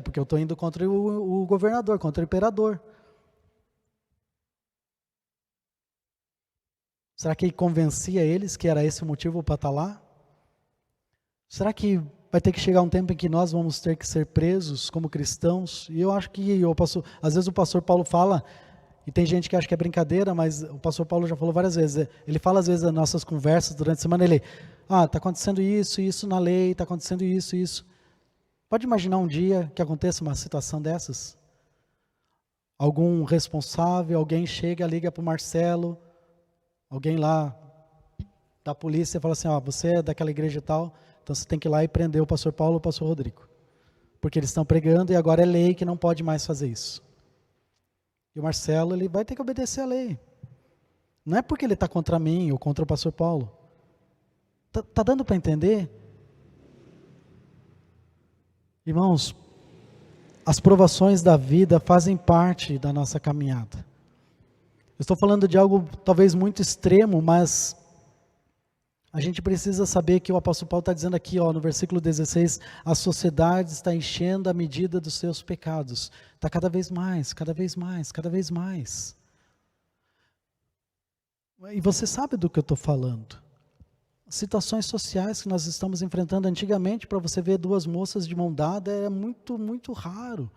Porque eu estou indo contra o governador, contra o imperador. Será que ele convencia eles que era esse o motivo para estar lá? Será que vai ter que chegar um tempo em que nós vamos ter que ser presos como cristãos? E eu acho que, às vezes o pastor Paulo fala, e tem gente que acha que é brincadeira, mas o pastor Paulo já falou várias vezes, ele fala às vezes nas nossas conversas durante a semana, ele, está acontecendo isso na lei, está acontecendo isso. Pode imaginar um dia que aconteça uma situação dessas? Algum responsável, alguém chega, liga para o Marcelo, alguém lá da polícia fala assim: você é daquela igreja e tal, então você tem que ir lá e prender o pastor Paulo ou o pastor Rodrigo. Porque eles estão pregando e agora é lei que não pode mais fazer isso. E o Marcelo, ele vai ter que obedecer a lei. Não é porque ele está contra mim ou contra o pastor Paulo. Tá dando para entender? Irmãos, as provações da vida fazem parte da nossa caminhada. Eu estou falando de algo talvez muito extremo, mas a gente precisa saber que o apóstolo Paulo está dizendo aqui, no versículo 16, a sociedade está enchendo a medida dos seus pecados. Está cada vez mais, cada vez mais, cada vez mais. E você sabe do que eu estou falando. Situações sociais que nós estamos enfrentando antigamente, para você ver duas moças de mão dada, é muito, muito raro.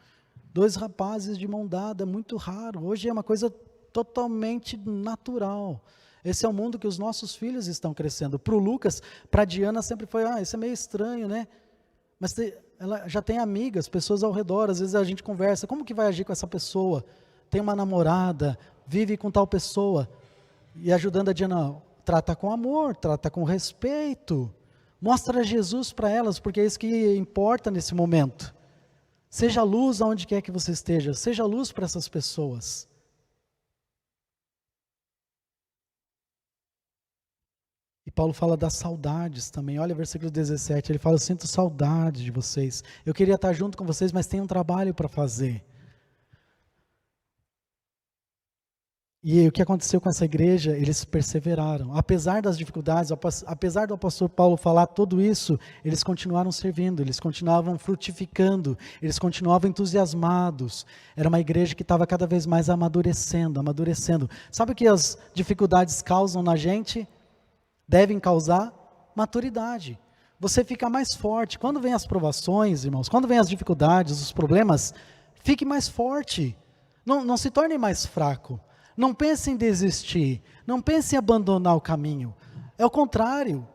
Dois rapazes de mão dada, é muito raro. Hoje é uma coisa totalmente natural. Esse é o mundo que os nossos filhos estão crescendo. Para o Lucas, para a Diana sempre foi, isso é meio estranho, né? Mas ela já tem amigas, pessoas ao redor, às vezes a gente conversa, como que vai agir com essa pessoa? Tem uma namorada, vive com tal pessoa. E ajudando a Diana, trata com amor, trata com respeito. Mostra Jesus para elas, porque é isso que importa nesse momento. Seja luz aonde quer que você esteja, seja luz para essas pessoas. E Paulo fala das saudades também. Olha o versículo 17, ele fala: eu sinto saudade de vocês. Eu queria estar junto com vocês, mas tem um trabalho para fazer. E o que aconteceu com essa igreja? Eles perseveraram. Apesar das dificuldades, apesar do apóstolo Paulo falar tudo isso, eles continuaram servindo, eles continuavam frutificando, eles continuavam entusiasmados. Era uma igreja que estava cada vez mais amadurecendo. Sabe o que as dificuldades causam na gente? Devem causar maturidade. Você fica mais forte. Quando vem as provações, irmãos, quando vem as dificuldades, os problemas, fique mais forte. Não se torne mais fraco. Não pense em desistir. Não pense em abandonar o caminho. É o contrário.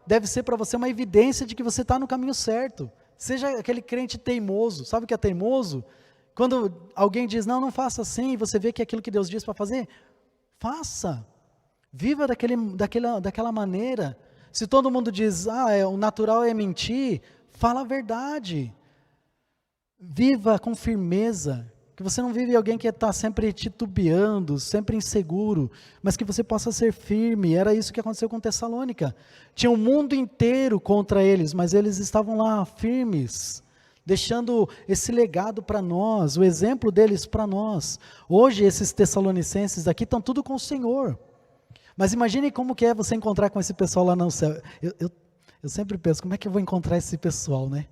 Deve ser para você uma evidência de que você está no caminho certo. Seja aquele crente teimoso. Sabe o que é teimoso? Quando alguém diz, não faça assim, e você vê que é aquilo que Deus diz para fazer, faça. Viva daquela maneira. Se todo mundo diz, o natural é mentir, fala a verdade. Viva com firmeza. Que você não vive alguém que está sempre titubeando, sempre inseguro, mas que você possa ser firme. Era isso que aconteceu com Tessalônica. Tinha o mundo inteiro contra eles, mas eles estavam lá firmes, deixando esse legado para nós, o exemplo deles para nós. Hoje esses tessalonicenses aqui estão tudo com o Senhor. Mas imagine como que é você encontrar com esse pessoal lá no céu. Eu sempre penso, como é que eu vou encontrar esse pessoal, né?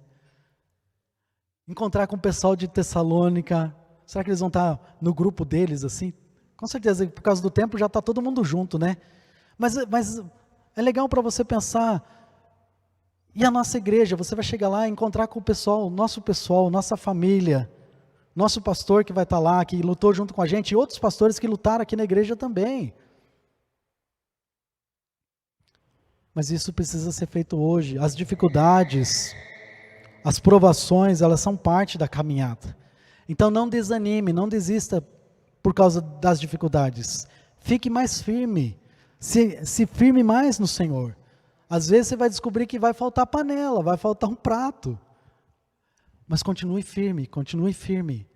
Encontrar com o pessoal de Tessalônica, será que eles vão estar no grupo deles, assim? Com certeza, por causa do tempo já está todo mundo junto, né? Mas é legal para você pensar, e a nossa igreja, você vai chegar lá e encontrar com o pessoal, nossa família, nosso pastor que vai estar lá, que lutou junto com a gente, e outros pastores que lutaram aqui na igreja também. Mas isso precisa ser feito hoje. As dificuldades, as provações, elas são parte da caminhada. Então não desanime, não desista por causa das dificuldades. Fique mais firme. Se firme mais no Senhor. Às vezes você vai descobrir que vai faltar panela, vai faltar um prato. Mas continue firme, continue firme.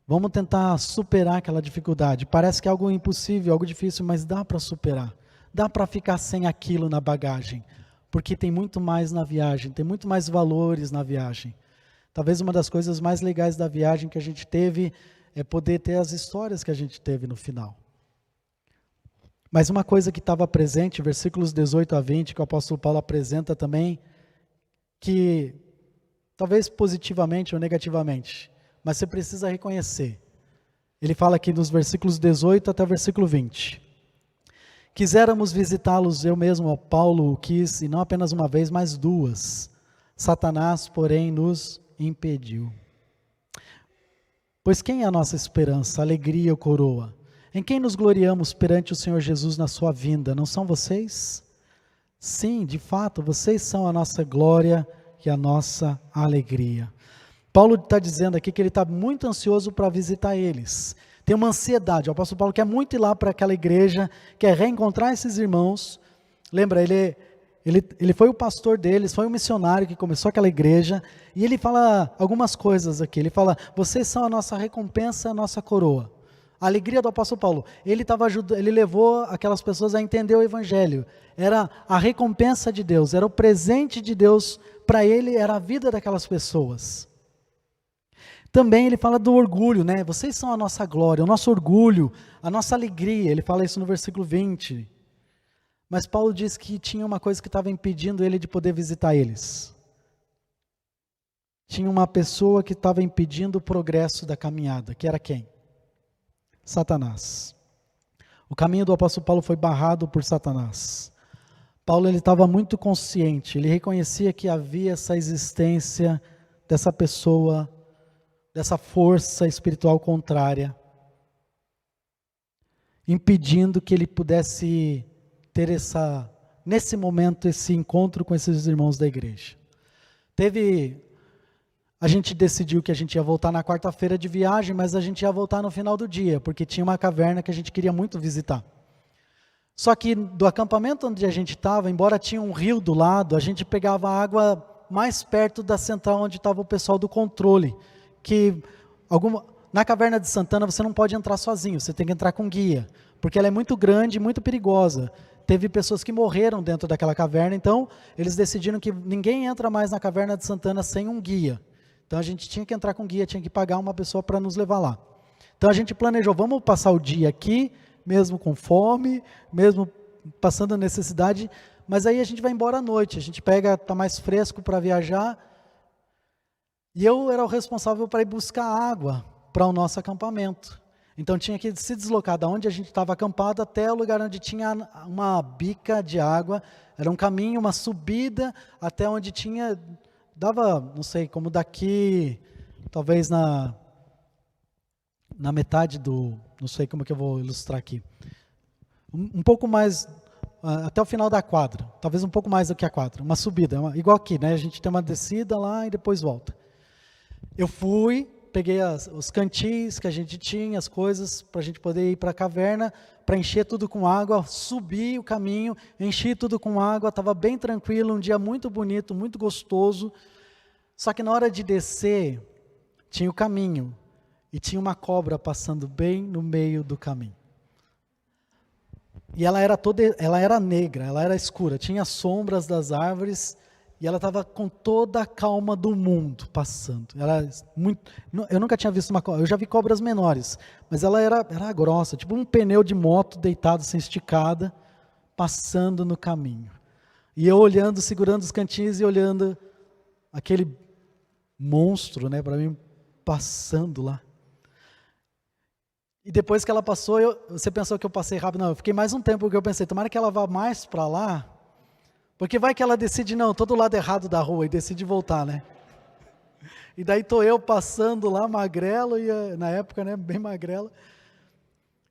Vamos tentar superar aquela dificuldade. Parece que é algo impossível, algo difícil, mas dá para superar. Dá para ficar sem aquilo na bagagem. Porque tem muito mais na viagem, tem muito mais valores na viagem. Talvez uma das coisas mais legais da viagem que a gente teve é poder ter as histórias que a gente teve no final. Mas uma coisa que estava presente, versículos 18 a 20, que o apóstolo Paulo apresenta também, que talvez positivamente ou negativamente, mas você precisa reconhecer. Ele fala aqui nos versículos 18 até o versículo 20. Quiséramos visitá-los, eu mesmo, Paulo, o quis, e não apenas uma vez, mas duas. Satanás, porém, nos impediu. Pois quem é a nossa esperança, alegria ou coroa? Em quem nos gloriamos perante o Senhor Jesus na sua vinda? Não são vocês? Sim, de fato, vocês são a nossa glória e a nossa alegria. Paulo está dizendo aqui que ele está muito ansioso para visitar eles. Tem uma ansiedade. O apóstolo Paulo quer muito ir lá para aquela igreja, quer reencontrar esses irmãos. Lembra, ele foi o pastor deles, foi o missionário que começou aquela igreja, e ele fala algumas coisas aqui. Ele fala, vocês são a nossa recompensa, a nossa coroa. A alegria do apóstolo Paulo, ele levou aquelas pessoas a entender o evangelho. Era a recompensa de Deus, era o presente de Deus para ele, era a vida daquelas pessoas. Também ele fala do orgulho, né? Vocês são a nossa glória, o nosso orgulho, a nossa alegria. Ele fala isso no versículo 20. Mas Paulo diz que tinha uma coisa que estava impedindo ele de poder visitar eles. Tinha uma pessoa que estava impedindo o progresso da caminhada, que era quem? Satanás. O caminho do apóstolo Paulo foi barrado por Satanás. Paulo estava muito consciente, ele reconhecia que havia essa existência dessa pessoa, dessa força espiritual contrária, impedindo que ele pudesse ter nesse momento, esse encontro com esses irmãos da igreja. A gente decidiu que a gente ia voltar na quarta-feira de viagem, mas a gente ia voltar no final do dia, porque tinha uma caverna que a gente queria muito visitar. Só que do acampamento onde a gente estava, embora tinha um rio do lado, a gente pegava água mais perto da central onde estava o pessoal do controle, na caverna de Santana você não pode entrar sozinho, você tem que entrar com guia, porque ela é muito grande e muito perigosa. Teve pessoas que morreram dentro daquela caverna, então eles decidiram que ninguém entra mais na caverna de Santana sem um guia. Então a gente tinha que entrar com guia, tinha que pagar uma pessoa para nos levar lá. Então a gente planejou, vamos passar o dia aqui, mesmo com fome, mesmo passando necessidade, mas aí a gente vai embora à noite, a gente está mais fresco para viajar. E eu era o responsável para ir buscar água para o nosso acampamento. Então tinha que se deslocar da onde a gente estava acampado até o lugar onde tinha uma bica de água. Era um caminho, uma subida até onde dava, não sei, como daqui, talvez na metade não sei como que eu vou ilustrar aqui. Um pouco mais, até o final da quadra, talvez um pouco mais do que a quadra, uma subida, igual aqui, né? A gente tem uma descida lá e depois volta. Eu peguei os cantis que a gente tinha, as coisas, para a gente poder ir para a caverna, para encher tudo com água, subi o caminho, enchi tudo com água, estava bem tranquilo, um dia muito bonito, muito gostoso. Só que na hora de descer, tinha o caminho, e tinha uma cobra passando bem no meio do caminho. E ela era negra, ela era escura, tinha sombras das árvores, e ela estava com toda a calma do mundo passando. Eu nunca tinha visto uma cobra, eu já vi cobras menores, mas ela era grossa, tipo um pneu de moto deitado, assim, esticada, passando no caminho. E eu olhando, segurando os cantinhos e olhando aquele monstro, né, para mim, passando lá. E depois que ela passou, você pensou que eu passei rápido? Não, eu fiquei mais um tempo, porque eu pensei, tomara que ela vá mais para lá, porque vai que ela decide, não, todo lado errado da rua, e decide voltar, né? E daí estou eu passando lá, magrelo, e na época, né, bem magrelo,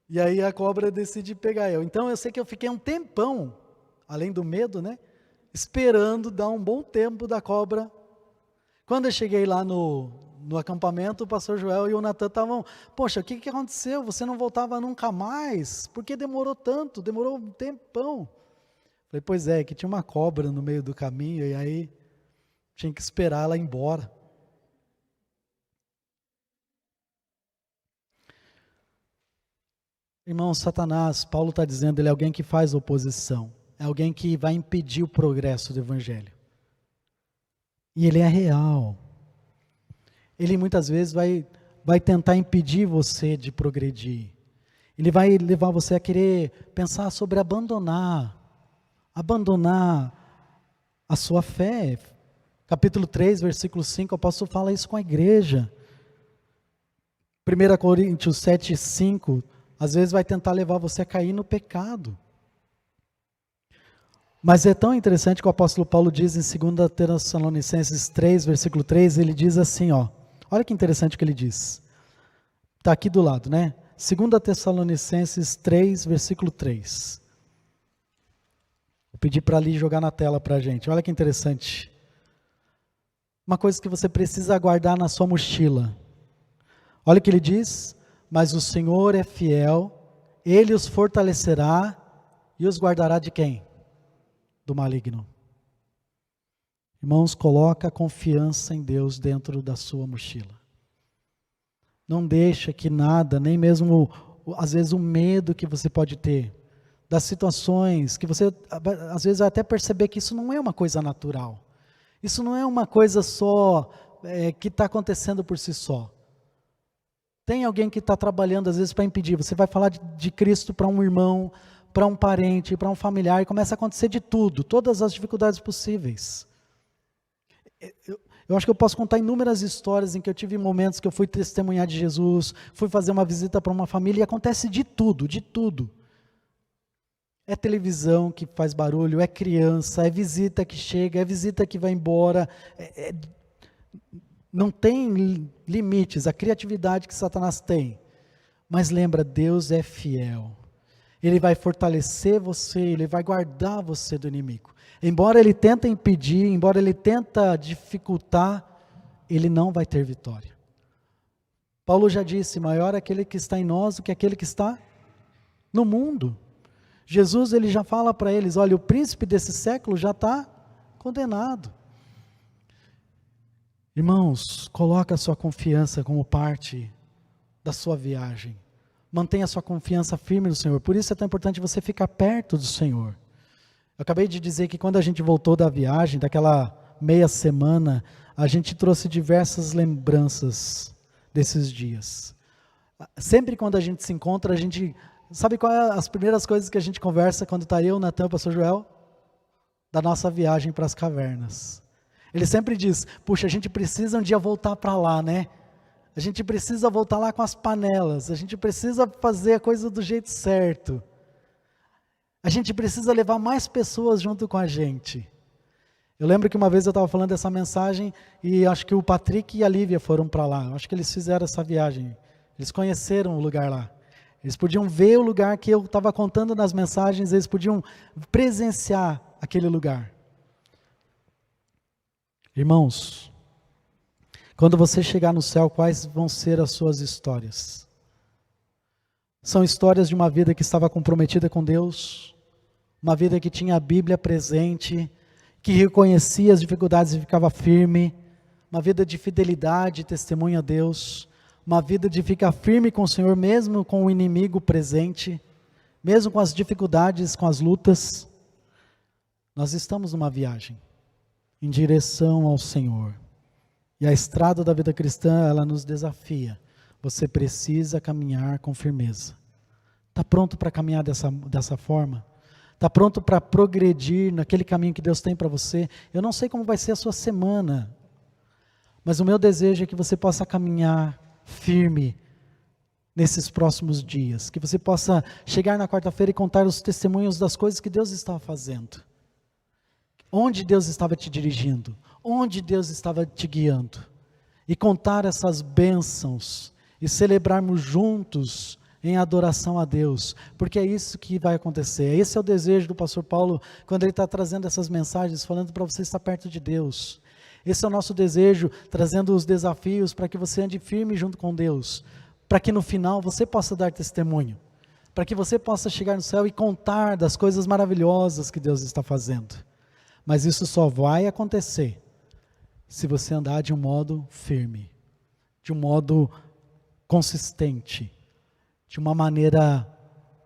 e aí a cobra decide pegar eu. Então eu sei que eu fiquei um tempão, além do medo, né, esperando dar um bom tempo da cobra. Quando eu cheguei lá no no acampamento, o pastor Joel e o Natan estavam, poxa, o que aconteceu? Você não voltava nunca mais? Por que demorou tanto? Demorou um tempão. Falei, pois é, que tinha uma cobra no meio do caminho, e aí tinha que esperar ela ir embora. Irmão, Satanás, Paulo está dizendo, ele é alguém que faz oposição. É alguém que vai impedir o progresso do evangelho. E ele é real. Ele muitas vezes vai tentar impedir você de progredir. Ele vai levar você a querer pensar sobre abandonar a sua fé. Capítulo 3, versículo 5, o apóstolo fala isso com a igreja. 1 Coríntios 7, 5, às vezes vai tentar levar você a cair no pecado. Mas é tão interessante que o apóstolo Paulo diz em 2 Tessalonicenses 3, versículo 3, ele diz assim, olha que interessante o que ele diz. Está aqui do lado, né? 2 Tessalonicenses 3, versículo 3. Vou pedir para ali jogar na tela para a gente. Olha que interessante. Uma coisa que você precisa guardar na sua mochila. Olha o que ele diz. Mas o Senhor é fiel, Ele os fortalecerá e os guardará de quem? Do maligno. Irmãos, coloca a confiança em Deus dentro da sua mochila. Não deixa que nada, nem mesmo às vezes o medo que você pode ter, das situações que você às vezes vai até perceber que isso não é uma coisa natural. Isso não é uma coisa só que está acontecendo por si só. Tem alguém que está trabalhando às vezes para impedir. Você vai falar de Cristo para um irmão, para um parente, para um familiar, e começa a acontecer de tudo, todas as dificuldades possíveis. Eu acho que eu posso contar inúmeras histórias em que eu tive momentos que eu fui testemunhar de Jesus, fui fazer uma visita para uma família e acontece de tudo, de tudo. É televisão que faz barulho, é criança, é visita que chega, é visita que vai embora, não tem limites, a criatividade que Satanás tem. Mas lembra, Deus é fiel. Ele vai fortalecer você, Ele vai guardar você do inimigo. Embora Ele tente impedir, embora Ele tente dificultar, Ele não vai ter vitória. Paulo já disse, maior é aquele que está em nós do que aquele que está no mundo. Jesus, Ele já fala para eles, olha, o príncipe desse século já está condenado. Irmãos, coloca a sua confiança como parte da sua viagem. Mantenha a sua confiança firme no Senhor. Por isso é tão importante você ficar perto do Senhor. Eu acabei de dizer que quando a gente voltou da viagem, daquela meia semana, a gente trouxe diversas lembranças desses dias. Sempre quando a gente se encontra, a gente... Sabe qual é as primeiras coisas que a gente conversa quando está eu, Natan, o pastor Joel? Da nossa viagem para as cavernas. Ele sempre diz, puxa, a gente precisa um dia voltar para lá, né? A gente precisa voltar lá com as panelas, a gente precisa fazer a coisa do jeito certo. A gente precisa levar mais pessoas junto com a gente. Eu lembro que uma vez eu estava falando dessa mensagem e acho que o Patrick e a Lívia foram para lá. Acho que eles fizeram essa viagem. Eles conheceram o lugar lá. Eles podiam ver o lugar que eu estava contando nas mensagens, eles podiam presenciar aquele lugar. Irmãos, quando você chegar no céu, quais vão ser as suas histórias? São histórias de uma vida que estava comprometida com Deus, uma vida que tinha a Bíblia presente, que reconhecia as dificuldades e ficava firme, uma vida de fidelidade, testemunho a Deus, uma vida de ficar firme com o Senhor, mesmo com o inimigo presente, mesmo com as dificuldades, com as lutas. Nós estamos numa viagem em direção ao Senhor. E a estrada da vida cristã, ela nos desafia. Você precisa caminhar com firmeza. Está pronto para caminhar dessa forma? Está pronto para progredir naquele caminho que Deus tem para você? Eu não sei como vai ser a sua semana, mas o meu desejo é que você possa caminhar firme nesses próximos dias. Que você possa chegar na quarta-feira e contar os testemunhos das coisas que Deus estava fazendo. Onde Deus estava te dirigindo, onde Deus estava te guiando, e contar essas bênçãos, e celebrarmos juntos em adoração a Deus, porque é isso que vai acontecer. Esse é o desejo do pastor Paulo, quando ele está trazendo essas mensagens, falando para você estar perto de Deus. Esse é o nosso desejo, trazendo os desafios para que você ande firme junto com Deus, para que no final você possa dar testemunho, para que você possa chegar no céu e contar das coisas maravilhosas que Deus está fazendo. Mas isso só vai acontecer se você andar de um modo firme, de um modo consistente, de uma maneira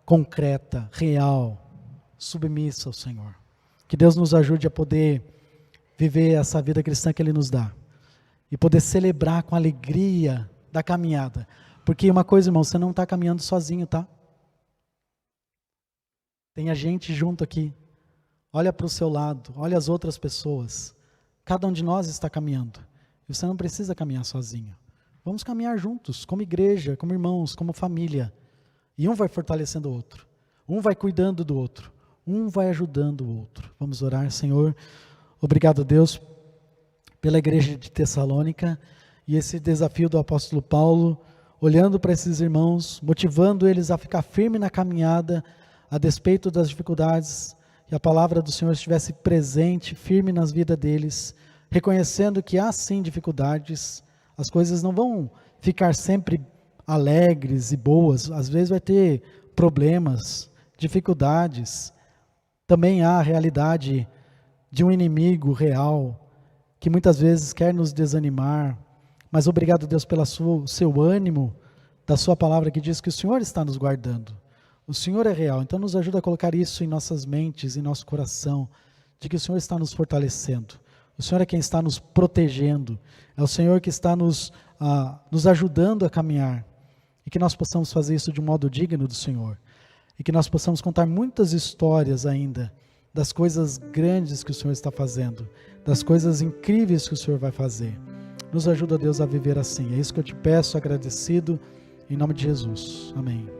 concreta, real, submissa ao Senhor. Que Deus nos ajude a poder viver essa vida cristã que Ele nos dá e poder celebrar com alegria da caminhada. Porque uma coisa, irmão, você não está caminhando sozinho, tá? Tem a gente junto aqui. Olha para o seu lado, olha as outras pessoas. Cada um de nós está caminhando. E você não precisa caminhar sozinho. Vamos caminhar juntos, como igreja, como irmãos, como família. E um vai fortalecendo o outro. Um vai cuidando do outro. Um vai ajudando o outro. Vamos orar, Senhor. Obrigado, Deus, pela igreja de Tessalônica e esse desafio do apóstolo Paulo, olhando para esses irmãos, motivando eles a ficar firme na caminhada, a despeito das dificuldades, que a palavra do Senhor estivesse presente, firme nas vidas deles, reconhecendo que há sim dificuldades, as coisas não vão ficar sempre alegres e boas, às vezes vai ter problemas, dificuldades, também há a realidade de um inimigo real, que muitas vezes quer nos desanimar, mas obrigado, Deus, pelo seu ânimo, da sua palavra que diz que o Senhor está nos guardando. O Senhor é real, então nos ajuda a colocar isso em nossas mentes, em nosso coração, de que o Senhor está nos fortalecendo. O Senhor é quem está nos protegendo, é o Senhor que está nos ajudando a caminhar, e que nós possamos fazer isso de um modo digno do Senhor, e que nós possamos contar muitas histórias ainda, das coisas grandes que o Senhor está fazendo, das coisas incríveis que o Senhor vai fazer. Nos ajuda, Deus, a viver assim. É isso que eu te peço, agradecido, em nome de Jesus. Amém.